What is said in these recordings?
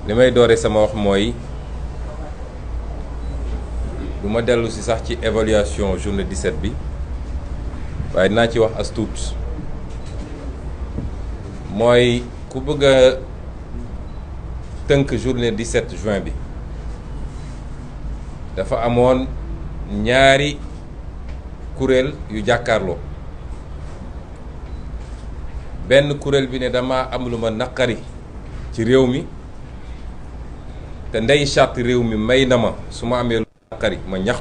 li may doore sama wax mooy du ma dellu si sax ci évaluation journée 17 bi waaye dinaa ci wax as tuut mooy ku bëgg a tënk journée 17 juin bi dafa amoon ñaari kuréel yu jàkkaarloo benn kuréel bi ne dama am lu ma naqari ci réew mi te ndey charte réew mi may na ma su ma amee lu naqari ma ñax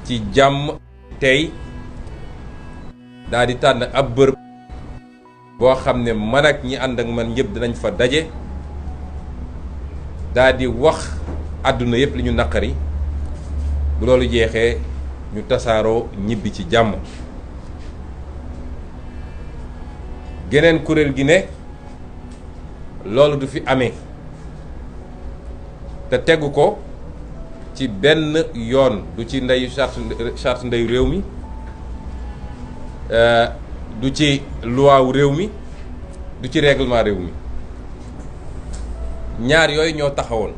ci jàmm tey daal di tànn ab bërëb boo xam ne man ak ñi ànd ak man ñëpp dinañ fa daje daal di wax àdduna yëpp li ñu naqari bu loolu jeexee ñu tasaaroo ñibbi ci jàmm. geneen kuréel gi ne loolu du fi amee te tegu ko ci benn yoon du ci ndeyu charte ndeyu réew mi du ci loi wu réew mi du ci règlement réew mi ñaar yooyu ñoo taxawoon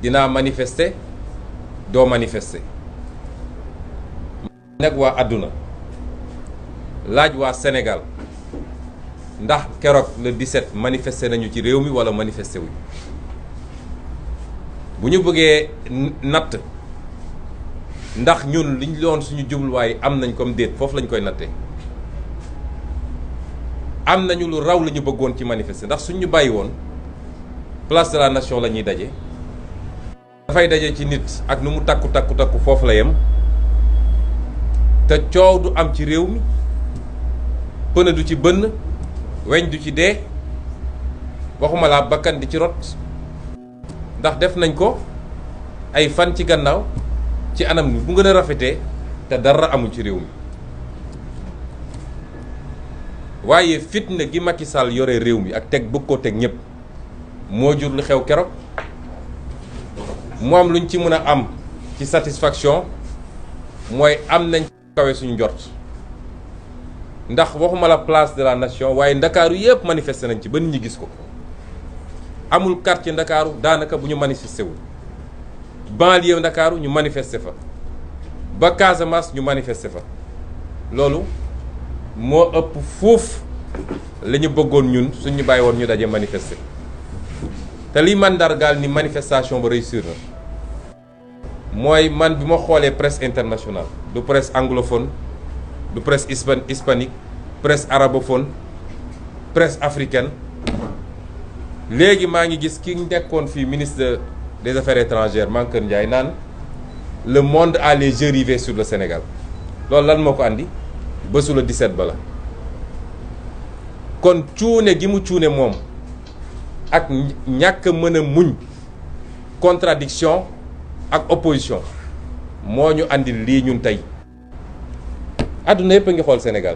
dinaa manifester doo manifester nag waa àdduna laaj waa Sénégal ndax keroog le 17 manifester nañu ci réew mi wala manifester wuñ bu ñu bëggee natt ndax ñun liñ doon suñu jubluwaay am nañ comme déet foofu lañ koy nattee am nañu lu raw la ñu bëggoon ci manifester ndax suñ ñu bàyyi woon place de la nation la ñuy daje dafay daje ci nit ak nu mu takku foofu la yem te coow du am ci réew mi pëne du ci bënn weñ du ci dee waxuma laa bakkan di ci rot ndax def nañ ko ay fan ci gannaaw ci anam ni bu gën a rafetee te dara amul ci réew mi waaye fitna gi Macky Sall yore réew mi ak teg bëgg koo teg ñëpp moo jur lu xew keroog mu am luñ ci mën a am ci satisfaction mooy am nañ kawe suñu njort ndax waxuma la place de la nation waaye ndakaaru yëpp manifesté nañ ci ba nit ñi gis ko amul quartier ndakaaru daanaka bu ñu manifesté wul banlieue ndakaaru ñu manifesté fa ba Casamance ñu manifesté fa loolu moo ëpp fuuf la ñu bëggoon ñun suñu bàyyi woon ñu daje manifesté te liy mandargaal ni manifestation ba réussir na mooy man bi ma xoolee presse internationale du presse anglophone du presse hispanique presse arabophone presse africaine léegi maa ngi gis ki nekkoon fii ministre des affaires étrangères Mankeur Ndiaye naan le monde a les yeux rivés sur le Sénégal loolu lan moo ko andi bésu le 17 ba la kon cuune gi mu cuune moom ak ñàkk mën a muñ contradiction ak opposition moo ñu andi lii ñun tey àdduna yëpp a ngi xool Sénégal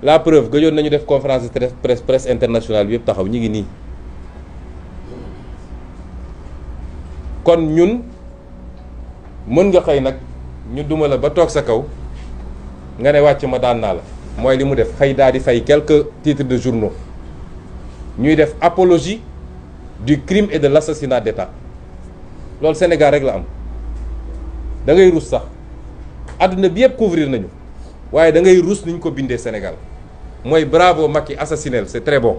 la preuve gëjoon nañu def conférence de presse internationale bi yëpp taxaw ñu ngi nii kon ñun mën nga xëy nag ñu duma la ba toog sa kaw nga ne wàcc ma daan naa la mooy li mu def xëy daal di fay quelques titres de journaux ñuy def apologie du crime et de l'assassinat d'État loolu Sénégal rek la am da ngay rus sax àdduna bi yëpp couvrir nañu waaye da ngay rus ni ñu ko bindee Sénégal mooy bravo Macky assassiné c'est très bon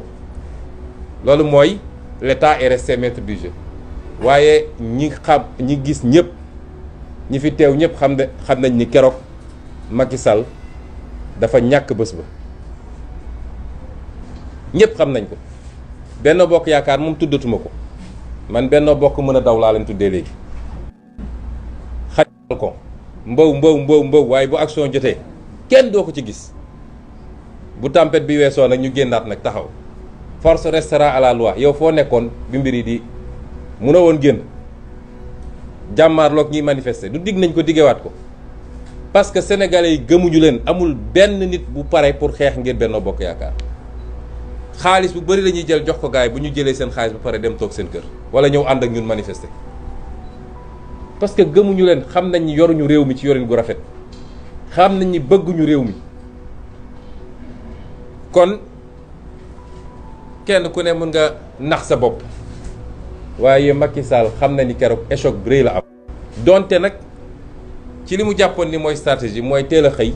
loolu mooy l'État est resté maître du jeu waaye ñi gis ñëpp ñi fi teew ñëpp xam nañ ni keroog Macky Sall dafa ñàkk bés ba ñëpp xam nañ ko Benno Bokk Yaakaar moom tuddatuma ko man Benno Bokk mën a daw laa leen tuddee léegi xajal ko mbaw waaye bu action jotee kenn doo ko ci gis bu tempête bi weesoo nag ñu génnaat nag taxaw force restera à la loi yow foo nekkoon bi mbir yi di mun a woon génn jàmmaarloog ñiy manifester du digg nañ ko diggewaat ko parce que sénégalais yi gëmuñu leen amul benn nit bu pare pour xeex ngir Benno Bokk Yaakaar xaalis bu bari la ñuy jël jox ko gaay bu ñu jëlee seen xaalis ba pare dem toog seen kër wala ñëw ànd ak ñun manifester parce que gëmuñu leen xam nañ ni yoruñu réew mi ci yorin gu rafet xam nañ ni bëgguñu réew mi kon kenn ku ne mën nga nax sa bopp waaye Macky Sall xam na ni keroog échec bu rëy la am. donte nag ci li mu jàppoon ni mooy stratégie mooy teel a xëy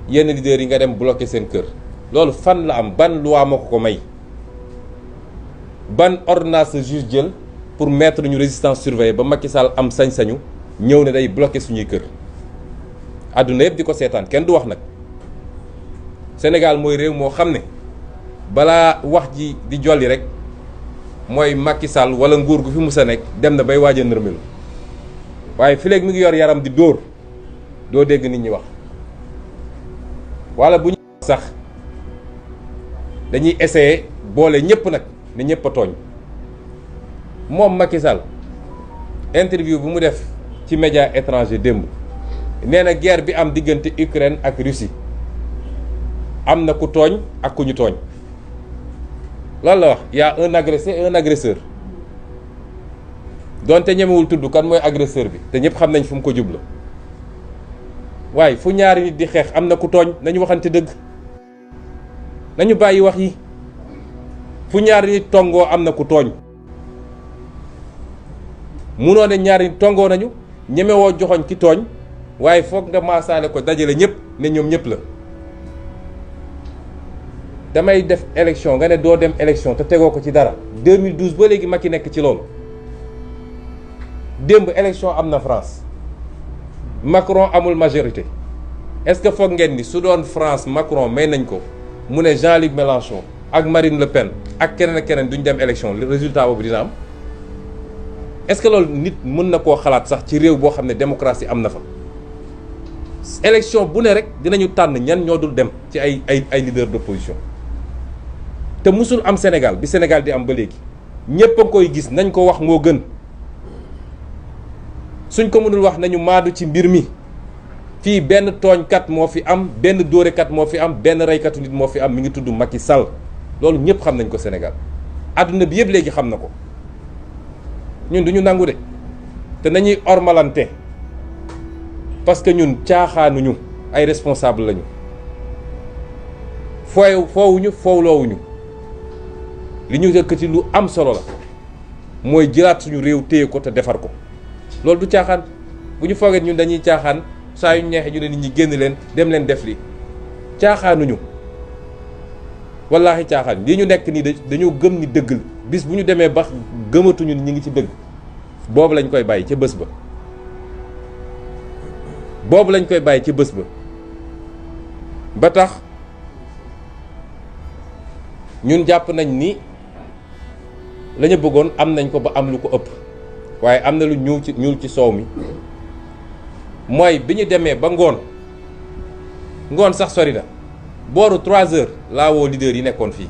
yenn leaders yi nga dem bloquer seen kër loolu fan la am, ban loi moo ko may, ban ordonnance la juge jël pour mettre ñu résidence surveillée ba Macky Sall am sañ-sañu ñëw ne day bloquer suñuy kër. àdduna yëpp di ko seetaan kenn du wax nag. Sénégal mooy réew moo xam ne balaa wax ji di jolli rek mooy Macky Sall wala nguur gu fi mus a nekk dem na bay waaj a nërmelu waaye fi léegi mi ngi yor yaram di dóor doo dégg nit ñi wax wala bu ñu sax dañuy essayer boole ñëpp nag ne ñëpp a tooñ. moom Macky Sall interview bu mu def ci média étranger démb nee na guerre bi am diggante Ukraine ak Russie am na ku tooñ ak ku ñu tooñ loolu la wax y a un agressé et un agresseur donte ñemewul tudd kan mooy agresseur bi te ñëpp xam nañ fu mu ko jublu waaye fu ñaari nit di xeex am na ku tooñ nañu waxante dëgg nañu bàyyi wax yi fu ñaari nit tongoo am na ku tooñ munoo ne ñaari nit tongoo nañu ñemewoo joxoñ ki tooñ waaye foog nga maasaale ko dajale ñëpp ne ñoom ñëpp la. damay def élection nga ne doo dem élection te tegoo ko ci dara 2012 ba léegi Macky nekk ci loolu démb élection am na France Macron amul majorité est-ce que foog ngeen ni su doon France Macron may nañ ko mu ne Jean-Luc Mélenchon ak Marine Le Pen ak keneen ak keneen duñ dem élection le résultat boobu dina am est-ce que loolu nit mën na koo xalaat sax ci réew boo xam ne démocratie am na fa. élection bu ne rek dinañu tànn ñan ñoo dul dem ci ay leader d'opposition te musul am Sénégal bi Sénégal di am ba léegi ñépp a koy gis nañ ko wax moo gën suñ ko mënul wax nañu maadu ci mbir mi fii benn tooñkat moo fi am benn dóorekat moo fi am benn reykatu nit moo fi am mi ngi tudd Macky Sall loolu ñépp xam nañ ko Sénégal àdduna bi yëpp léegi xam na ko ñun duñu nangu de te nañuy ormalante parce que ñun caaxaanuñu ay responsable lañu foowuñu foowloowuñu li ñu yëkkati lu am solo la mooy jëlaat suñu réew téye ko te defar ko loolu du caaxaan bu ñu foogee ñun dañuy caaxaan saa yu ñeexee ñu ne nit ñi génn leen dem leen def li caaxaanuñu wallaahi caaxaan lii ñu nekk nii dañoo gëm ni dëgg la bis bu ñu demee ba gëmatuñu ni ñu ngi ci dëgg boobu lañ koy bàyyi ca bés ba ba tax ñun jàpp nañ ni la ñu bëggoon am nañ ko ba am lu ko ëpp waaye am na lu ñuul ci soow mi mooy bi ñu demee ba ngoon sax sori na booru 3 heures laa woo leader yi nekkoon fii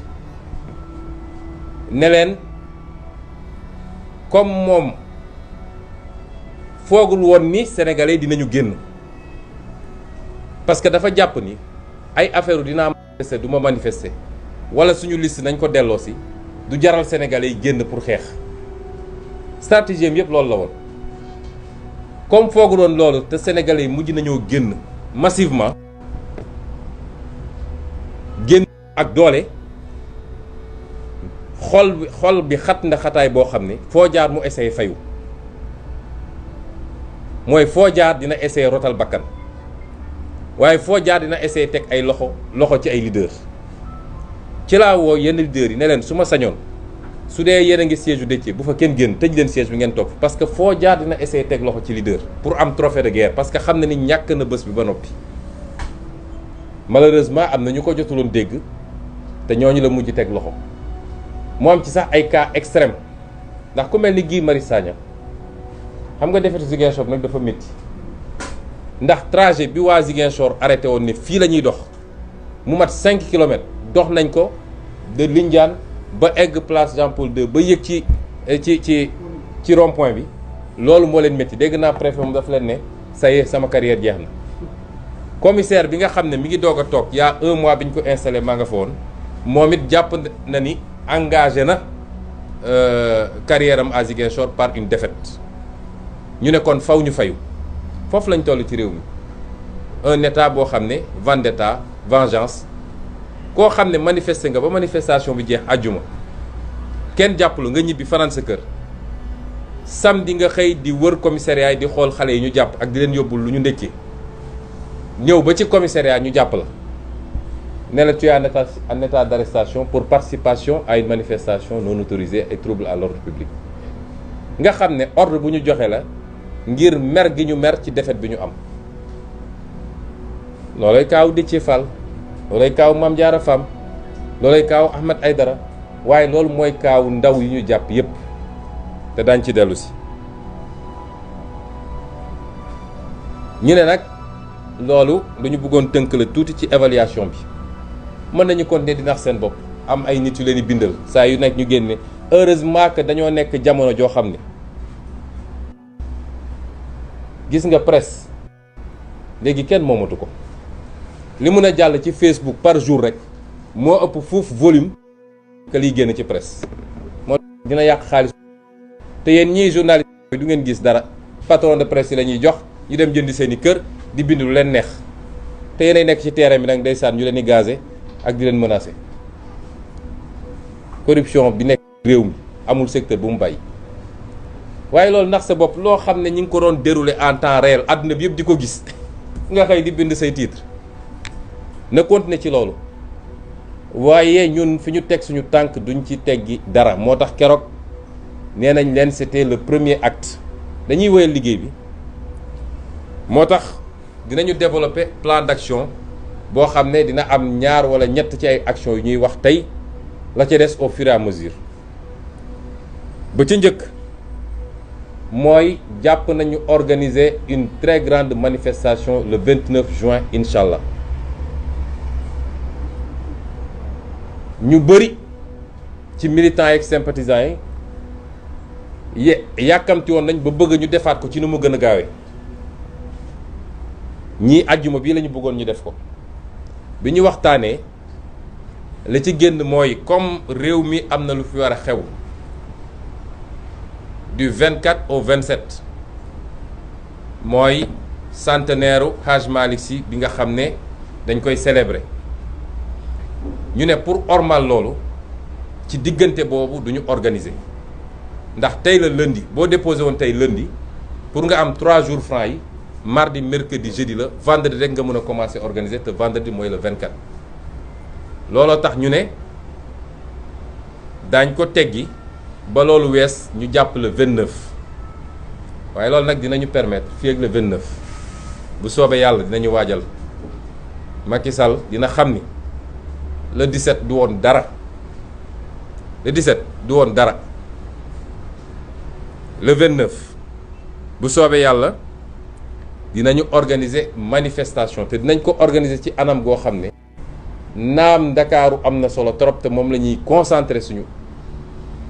ne leen comme moom foogul woon ni sénégalais dinañu génn parce que dafa jàpp ni ay affaire dinaa manifester du ma manifester wala suñu liste nañ ko delloo si du jaral sénégalais yi génn pour xeex stratégie am yëpp loolu la woon comme foogu doon loolu te sénégalais yi mujj nañoo génn massivement génn ak doole xol bi xat na xataay boo xam ne foo jaar mu essayé fayu mooy foo jaar dina essayé rotal bakkan waaye foo jaar dina essayé teg ay loxo ci ay leaders ci laa woo yenn leaders yi ne leen su ma sañoon su dee yéen a ngi siège u Déthié bu fa kenn génn tëj leen siège bi ngeen toog parce que foo jaar dina essayé teg loxo ci leader pour am trophée de guerre parce que xam na ni ñàkk na bés bi ba noppi malheureusement am na ñu ko jotuloon dégg te ñooñu la mujj teg loxo mu am ci sax ay cas extrême ndax ku mel ni Guy Marius Sagna xam nga defetu Ziguinchor nag dafa métti ndax trajet bi waa Ziguinchor arrêté woon ne fii la ñuy dox mu mat 5 kilomètres dox nañ ko de Lindiane ba egg place Jean Paul II ba yëg ci rond point bi loolu moo leen métti dégg naa préfet mu daf leen ne ça y est sama carrière jeex na commissaire bi nga xam ne mi ngi doog a toog y a 1 mois bi ñu ko installé maa nga fa woon moom it jàpp na ni engagé na carrière am à Ziguinchor par une défaite ñu ne kon faw ñu fayu foofu lañ toll ci réew mi un état boo xam ne vendetta vengeance koo xam ne manifester nga ba manifestation bi jeex àjjuma kenn jàppalu nga ñibbi fanaan sa kër samedi nga xëy di wër commissariat yi di xool xale yi ñu jàpp ak di leen yóbbul lu ñu ndékkee ñëw ba ci commissariat ñu jàpp la ne la tu es en état d'arrestation pour participation à une manifestation non autorisée et trouble à l'ordre public nga xam ne ordre bu ñu joxe la ngir mer gi ñu mer ci défaite bi ñu am loolay kaaw Déthié Fall loolay kaaw Mame Diarra Fam loolay kaaw Ahmed Aïdara waaye loolu mooy kaaw ndaw yi ñu jàpp yépp te daañ ci dellu si ñu ne nag loolu lu ñu bëggoon tënk la tuuti ci évaluation bi mën nañu continuer di nax seen bopp am ay nit yu leen di bindal saa yu nekk ñu génne heureusement que dañoo nekk jamono joo xam ne gis nga presse léegi kenn moomatu ko li mun a jàll ci Facebook par jour rek moo ëpp fuuf volume que liy génn ci presse moo dina yàq xaalis te yéen ñii journaliste du ngeen gis dara patron de presse yi la ñuy jox ñu dem jëndi seen i kër di bind lu leen neex te yéenay nekk ci terrain bi nag ndeysaan ñu leen di gazé ak di leen menacé corruption bi nekk réew mi amul secteur bu mu bàyyi waaye loolu ndax sa bopp loo xam ne ñi ngi ko doon déroulé en temps réel àdduna bi yëpp di ko gis nga xëy di bind say titre na continuer ci loolu waaye ñun fi ñu teg suñu tànk duñ ci teggi dara moo tax keroog nee nañ leen c'était le premier acte dañuy wéyal liggéey bi moo tax dinañu développer plan d'action boo xam ne dina am ñaar wala ñett ci ay actions yu ñuy wax tey la ca des au fur et à mesure ba ca njëkk mooy jàpp nañu organiser une très grande manifestation le 29 juin incha allah ñu bëri ci militants yi ak sympathisants yi yàkkamti woon nañ ba bëgg ñu defaat ko ci nu mu gën a gaawee ñii àjjuma bii la ñu bëggoon ñu def ko bi ñu waxtaanee la ci génn mooy comme réew mi am na lu fi war a xew du 24 au 27 mooy centenaire u Hadj Malick Sy bi nga xam ne dañ koy célébrer ñu ne pour ormal loolu ci diggante boobu duñu organiser ndax tey la lundi boo déposé woon tey lundi pour nga am 3 jours francs yi mardi mercredi jeudi la vendredi rek nga mën a commencer organiser te vendredi mooy le 24 looloo tax ñu ne daañ ko teggi ba loolu wees ñu jàpp le 29 waaye loolu nag dinañu permettre fii ak le 29 bu soobee yàlla dinañu waajal Macky Sall dina xam ni le 17 du woon dara le 17 du woon dara le 29 bu soobee yàlla dinañu organiser manifestation te dinañ ko organiser ci anam goo xam ne naam Ndakaaru am na solo trop te moom la ñuy concentrer suñu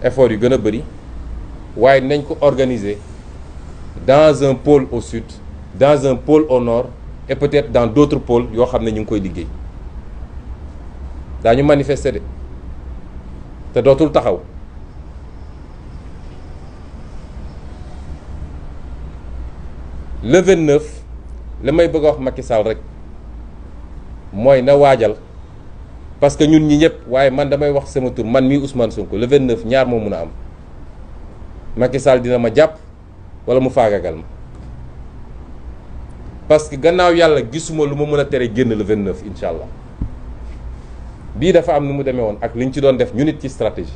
effort yu gën a bëri waaye dinañ ko organiser dans un pôle au sud dans un pôle au nord et peut-être dans d'autres pôles yoo xam ne ñu ngi koy liggéey daañu manifester de te dootul taxaw le 29 la may bëgg a wax Macky Sall rek mooy na waajal parce que ñun ñi ñëpp waaye man damay wax sama tur man mii Ousmane Sonko le 29 ñaar moo mun a am Macky Sall dina ma jàpp wala mu faagagal ma parce que gannaaw yàlla gisuma lu ma mën a tere génn le 29 incha allah bii dafa am nu mu demee woon ak li ñu ci doon def ñu nit ci stratégie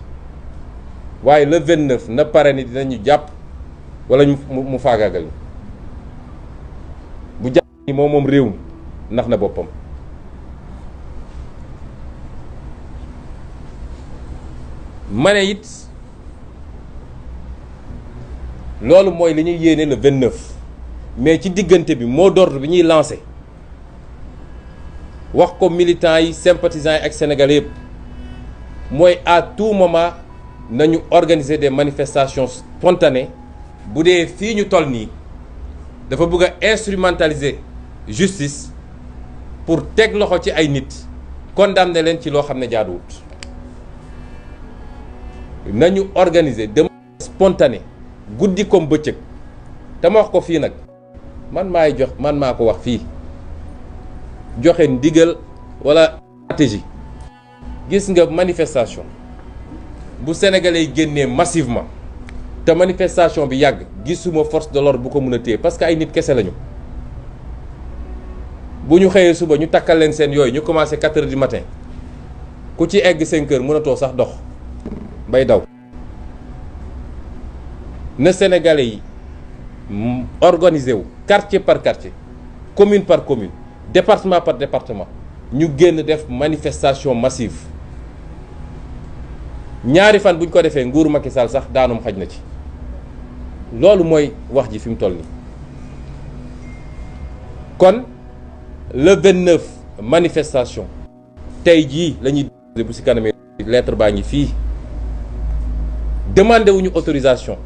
waaye le 29 na pare ni dinañu jàpp wala mu faagagal ñu bu jàpp ni moom réew mi ndax na boppam. ma ne it loolu mooy li ñuy yéene le 29 mais ci diggante bi mot d'ordre bi ñuy lancé wax ko militants yi sympathisants yi ak sénégalais yëpp mooy à tout moment nañu organiser des manifestations spontanées bu dee fii ñu toll nii dafa bëgg a instrumentaliser justice pour teg loxo ci ay nit condamner leen ci loo xam ne jaaduwut nañu organiser de manière spontanée guddi comme bëccëg te ma wax ko fii nag man maa ko wax fii joxe ndigal wala stratégie gis nga manifestation bu sénégalais yi génnee massivement te manifestation bi yàgg gisuma force de l'ordre bu ko mën a téye parce que ay nit kese lañu. bu ñu xëyee suba ñu takkal leen seen yooyu ñu commencé 4 heures du matin ku ci egg 5 heures mënatoo sax dox bay daw. na sénégalais yi organisé wu quartier par quartier commune par commune département par département ñu génn def manifestation massive. ñaari fan bu ñu ko defee nguuru Macky Sall sax daanum xaj na ci. loolu mooy wax ji fi mu toll nii kon le 29 manifestation tey jii la ñuy bu si kanamee lettre baa ngi fii demandé wuñu autorisation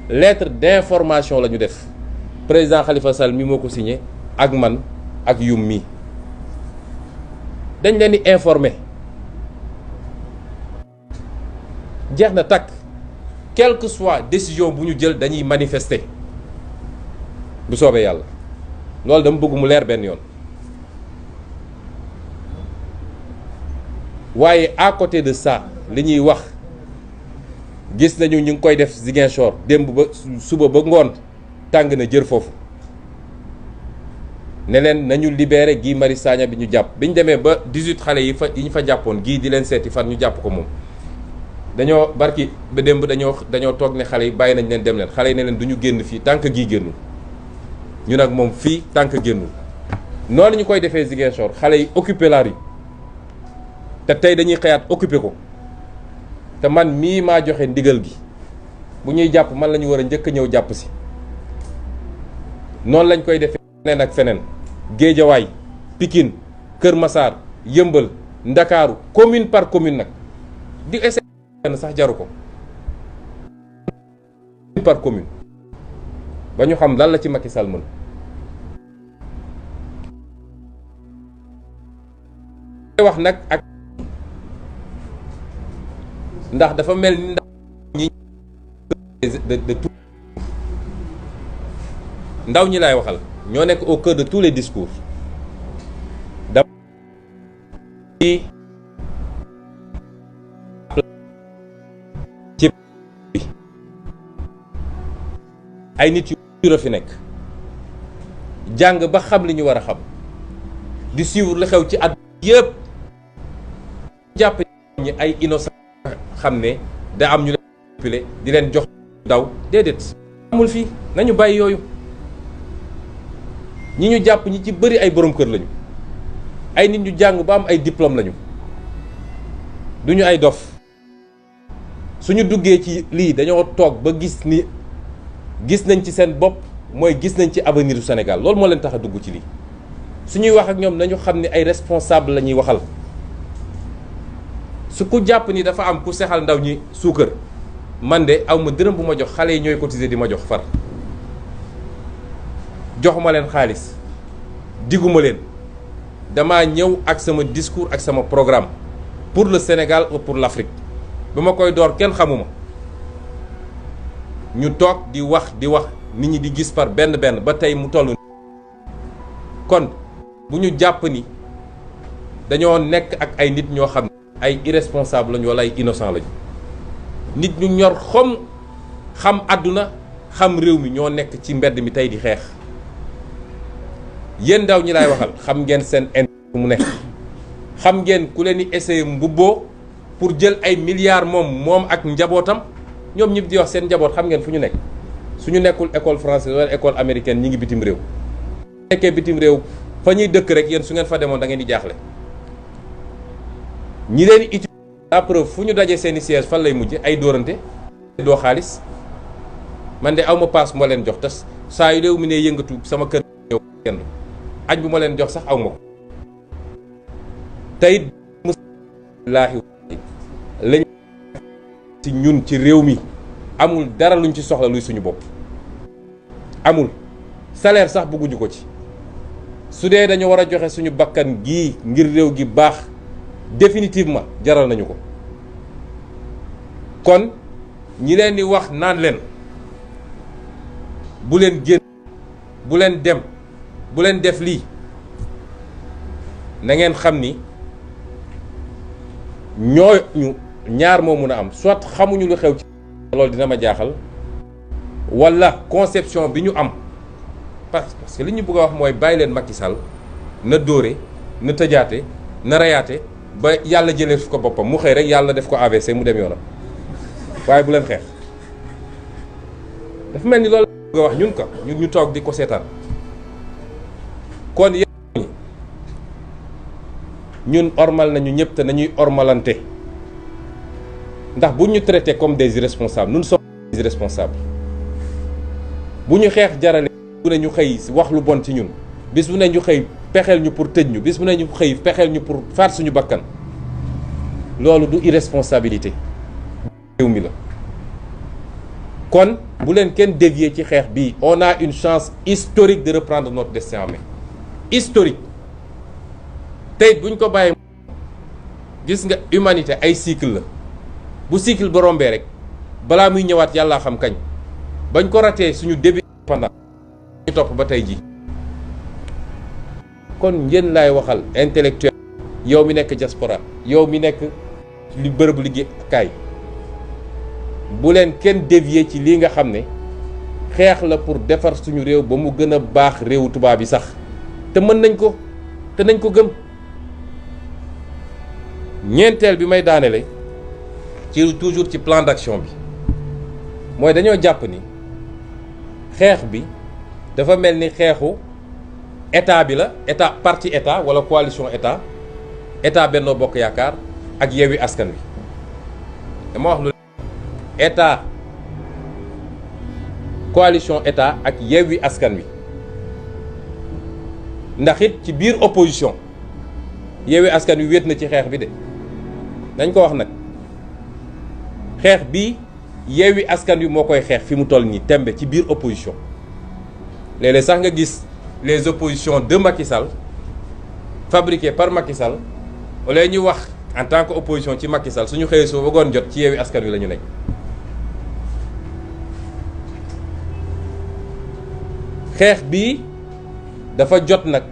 lettre d'information la ñu def président Khalifa Sall mi moo ko signé ak man ak yum mi dañ leen di informer jeex na takk quelle que soit décision bu ñu jël dañuy manifester bu soobee yàlla loolu dama bëgg mu leer benn yoon waaye à côté de ça li ñuy wax gis nañu ñu ngi koy def Ziguinchor démb ba suba ba ngoon tàng na jër foofu ne leen nañu libéré Guy Marius Sagna bi ñu jàpp bi ñu demee ba 18 xale yi ñu fa jàppoon gii di leen seeti fan ñu jàpp ko moom dañoo barki ba démb dañoo toog ne xale yi bàyyi nañ leen dem leen xale yi ne leen du ñu génn fii tant que gii génnul ñu nag moom fii tant que génnul noonu ñu koy defee Ziguinchor xale yi occupé la rue te tey dañuy xëyaat occupé ko te man mii maa joxe ndigal gi bu ñuy jàpp man la ñu war a njëkk a ñëw jàpp si noonu lañ koy defee feneen ak feneen Géejawaay Pikine Kër Massar Yëmbal Ndakaaru commune par commune nag di essayer sax jaru ko commune par commune ba ñu xam lan la ci Macky Sall mën wax nag ak ndax dafa mel ni ndaw ñi laay waxal ñoo nekk au cœur de tous les discours dama ci ay nit yu fi nekk jàng ba xam li ñu war a xam di suivre li xew ci at yëpp jàpp ñi ay innocent xam ne da am ñu leen manipulé di leen jox daw déedéet amul fii nañu bàyyi yooyu ñi ñu jàpp ñi ci bëri ay borom kër lañu ay nit ñu jàng ba am ay diplôme lañu duñu ay dof suñu duggee ci lii dañoo toog ba gis nañ ci seen bopp mooy gis nañ ci avenir du Sénégal loolu moo leen tax a dugg ci lii suñuy wax ak ñoom nañu xam ne ay responsable la ñuy waxal su ku jàpp ni dafa am ku sexal ndaw ñi suukar man de aw ma dërëm bu ma jox xale yi ñooy cotiser di ma jox far joxuma leen xaalis diguma leen dama ñëw ak sama discours ak sama programme pour le Sénégal ou pour l'Afrique ba ma koy door kenn xamuma ñu toog di wax nit ñi di gis par benn ba tey mu toll kon bu ñu jàpp ni dañoo nekk ak ay nit ñoo xam ne ay irresponsable lañu wala ay innocent lañu nit ñu ñor xam àdduna xam réew mi ñoo nekk ci mbedd mi tey di xeex yéen ndaw ñi laay waxal xam ngeen seen intérêt mu nekk xam ngeen ku leen di essayer mbubboo pour jël ay milliards moom ak njabootam ñoom ñëpp di wax seen njaboot xam ngeen fu ñu nekk suñu nekkul école française wala école américaine ñi ngi bitim réew nekkee bitim réew fa ñuy dëkk rek yéen su ngeen fa demoon da ngeen di jaaxle ñi leen di la preuve fu ñu dajee seeni siège fan lay mujje ay dóorante doo xaalis man de awma paas moo leen jox te saa yu réew mi ne yëngatu sama kër ñëw kenn añ bu ma leen jox sax awma ko tey laahi lañ ci ñun ci réew mi amul dara luñ ci soxla luy suñu bopp amul salaire sax bëgguñu ko ci su dee dañu war a joxe suñu bakkan gii ngir réew gi baax définitivement jaral nañu ko kon ñi leen di wax naan leen bu leen génn bu leen dem bu leen def lii na ngeen xam ni ñooñu ñaar moo mun a am, soit xamuñu lu xew ci loolu dina ma jaaxal, wala conception bi ñu am parce que li ñu bëgg a wax mooy bàyyi leen Macky Sall na dóore na tëjaate na reyaate ba yàlla jëlee fi ko boppam mu xëy rek yàlla def ko AVC mu dem yoonam waaye bu leen xeex. dafa mel ni loolu bëgg a wax ñun ko ñun ñu toog di ko seetaan. kon yéen ñun ormal nañu ñëpp te nañuy ormalante ndax bu ñu traité comme des irresponsables nous sommes des irresponsables. bu ñu xeex jarale bu ne ñu xëy wax lu bon ci ñun bis bu ne ñu xëy pexeel ñu pour tëj ñu bis bu ne ñu xëy pexeel ñu pour faat suñu bakkan loolu du irresponsabilité réew mi la. kon bu leen kenn dévier ci xeex bii on a une chance historique de reprendre notre destin en main. Historique tey buñ ko bàyyee gis nga humanité ay cycle la bu cycle ba rombee rek balaa muy ñëwaat yàllaa xam kañ bañ ko ratee suñu début pendant ñu topp ba tey ji. kon yéen laay waxal intellectuel yow mi nekk diaspora yow mi nekk li bërëb liggéeykaay bu leen kenn dévier ci lii nga xam ne xeex la pour defar suñu réew ba mu gën a baax réewu tubaab yi sax te mën nañ ko te nañ ko gëm. ñeenteel bi may daanele ci toujours ci plan d'action bi mooy dañoo jàpp ni xeex bi dafa mel ni xeexu état bi la état parti état wala coalition état Benno Bokk Yaakaar ak Yewwi Askan Wi. dama wax lu état coalition état ak Yewwi Askan Wi ndax it ci biir opposition Yewwi Askan Wi wéet na ci xeex bi de dañ ko wax nag xeex bi Yewwi Askan Wi moo koy xeex fi mu toll nii tembe ci biir opposition. léeg-léeg sax nga gis les oppositions de Macky Sall fabriquées par Macky Sall wala ñu wax en tant que opposition ci Macky Sall suñu xëyee soo bëggoon jot ci Yewwi Askan Wi la ñu nekk. xeex bii dafa jot nag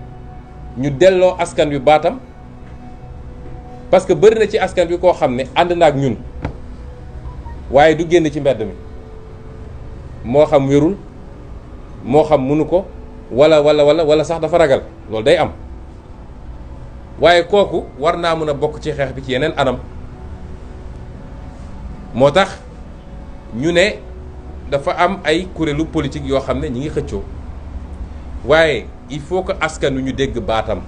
ñu delloo askan wi baatam parce que bëri na ci askan wi koo xam ne ànd na ak ñun waaye du génn ci mbedd mi moo xam wérul moo xam mënu ko wala sax dafa ragal loolu day am waaye kooku war naa mën a bokk ci xeex bi ci yeneen anam. moo tax ñu ne dafa am ay kuréelu politique yoo xam ne ñi ngi xëccoo waaye il faut que askan wi ñu dégg baatam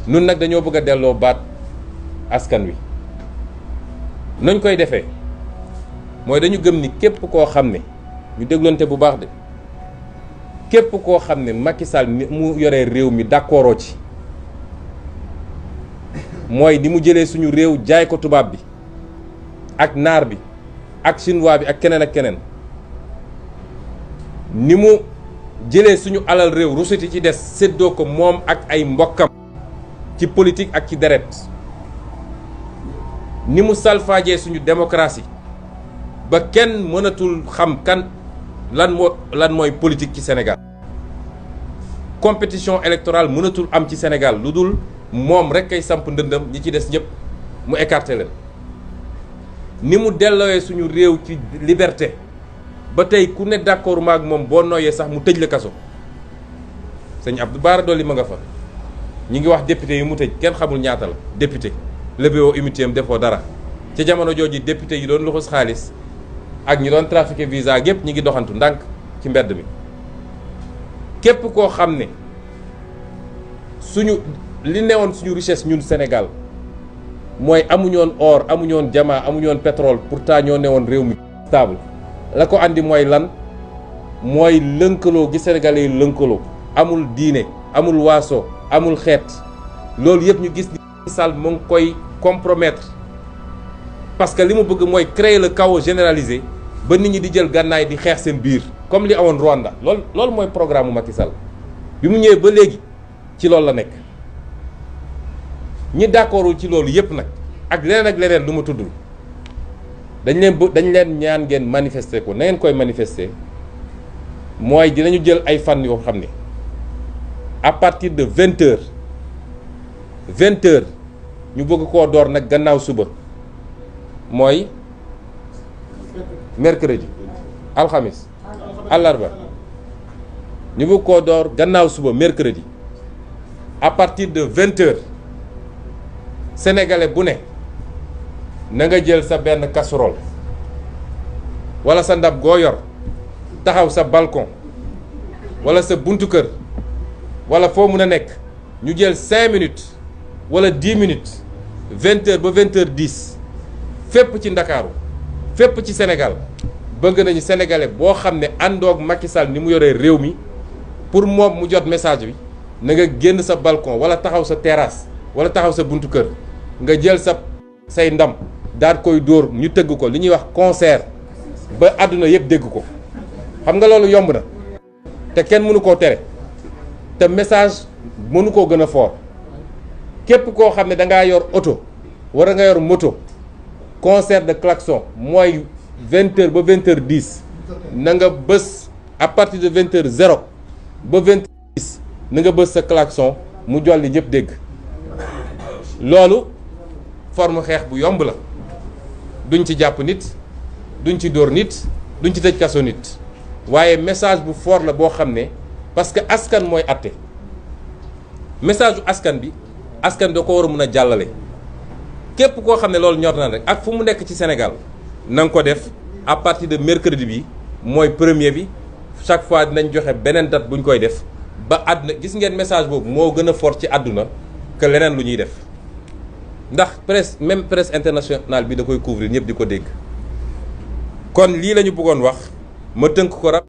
nun nag dañoo bëgg a delloo baat askan wi. nañ koy defee mooy dañu gëm ni képp koo xam ne ñu déglonte bu baax de képp koo xam ne Macky Sall ni mu yoree réew mi d'accordoo ci mooy ni mu jëlee suñu réew jaay ko tubaab bi ak naar bi ak chinois bi ak keneen ak keneen ni mu jëlee suñu alal réew rusuti ci des séddoo ko moom ak ay mbokkam ci politique ak ci deret ni mu salfaajee suñu démocratie ba kenn mënatul xam kan lan mooy politique ci Sénégal compétition électorale mënatul am ci Sénégal lu dul moom rek kay samp ndëndam ñi ci des ñëpp mu écarté leen ni mu dellooyee suñu réew ci liberté ba tey ku ne d'accord maag moom boo nooyee sax mu tëj la kaso sëñ Abdou Bara Dolly ma nga fa ñi ngi wax député yi mu tëj kenn xamul ñaata la député lébéo immunité am defoo dara ca jamono jooju député yi doon luxus xaalis ak ñi doon trafiqué visa yépp ñi ngi doxantu ndànk ci mbedd mi képp koo xam ne suñu li newoon suñu richesse ñun Sénégal mooy amuñoon or amuñoon diamant amuñoon pétrole pourtant ñoo newoon réew mi stable la ko andi mooy lan mooy lënkaloo gi sénégalais yi lënkaloo amul diine amul waaso amul xeet loolu yëpp ñu gis ni Sall mu ngi koy compromettre parce que li mu bëgg mooy créer le chaos généralisé ba nit ñi di jël gànnaay di xeex seen biir comme li awoon Rwanda loolu mooy programme Macky Sall bi mu ñëwee ba léegi ci loolu la nekk ñi d'accordul ci loolu yëpp nag ak leneen lu ma tuddul dañ leen ñaan ngeen manifester ko na ngeen koy manifester mooy dinañu jël ay fan yoo xam ne à partir de 20h ñu bëgg koo door nag gannaaw suba mooy mercredi alxamis àllarba ñu bëgg koo door gannaaw suba mercredi à partir de 20h sénégalais bu ne na nga jël sa benn casserole wala sa ndab goo yor taxaw sa balcon wala sa buntu kër wala foo mun a nekk ñu jël 5 minutes wala 10 minutes 20h ba 20h10 fépp ci Ndakaaru fépp ci Sénégal bëgg nañu sénégalais boo xam ne àndoog Macky Sall ni mu yoree réew mi pour moom mu jot message bi na nga génn sa balcon wala taxaw sa terrasse wala taxaw sa buntu kër nga jël say ndam daal koy dóor ñu tëgg ko li ñuy wax concert ba àdduna yëpp dégg ko xam nga loolu yomb na te kenn mënu koo tere te message mënu koo gën a fort képp koo xam ne da ngaa yor oto wala nga yor moto concert de klaxon mooy 20h ba 20h10 na nga bës à partir de 20h0 ba 20h10 na nga bës sa klaxon mu jolli ñëpp dégg loolu forme xeex bu yomb la duñ ci jàpp nit duñ ci dóor nit duñ ci tëj kaso nit waaye message bu fort la boo xam ne parce que askan mooy àtte message bu askan bi askan da ko war a mun a jàllale képp koo xam ne loolu ñor na rek ak fu mu nekk ci Sénégal na nga ko def à partir de mercredi bi mooy premier bi chaque fois dinañ joxe beneen date bu ñu koy def ba àdduna gis ngeen message boobu moo gën a fort ci àdduna que leneen lu ñuy def ndax même presse internationale bi da koy couvrir ñëpp di ko dégg kon lii la ñu bëggoon wax ma tënk ko rab